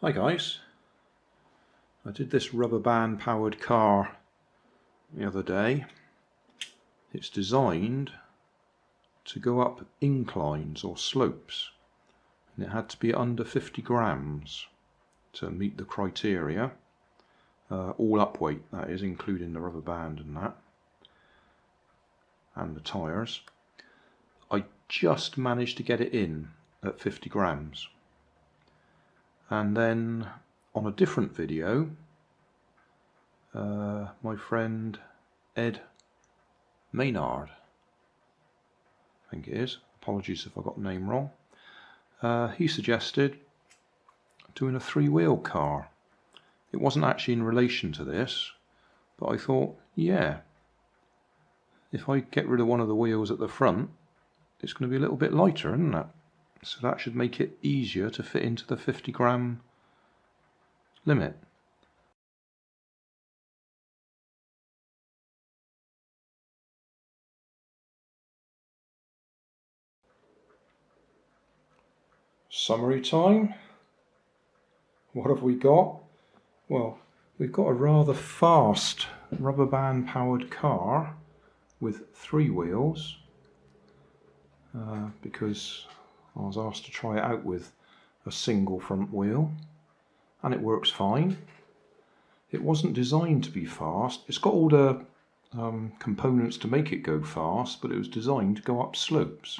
Hi guys, I did this rubber band powered car the other day. It's designed to go up inclines or slopes, and it had to be under 50 grams to meet the criteria, all up weight that is, including the rubber band and that, and the tyres. I just managed to get it in at 50 grams. And then on a different video, my friend Maynard, I think it is, apologies if I got the name wrong, he suggested doing a three-wheel car. It wasn't actually in relation to this, but I thought, yeah, if I get rid of one of the wheels at the front, it's going to be a little bit lighter, isn't it? So that should make it easier to fit into the 50 gram limit. Summary time. What have we got? Well, we've got a rather fast rubber band powered car with three wheels, because I was asked to try it out with a single front wheel, and it works fine. It wasn't designed to be fast. It's got all the components to make it go fast, but it was designed to go up slopes.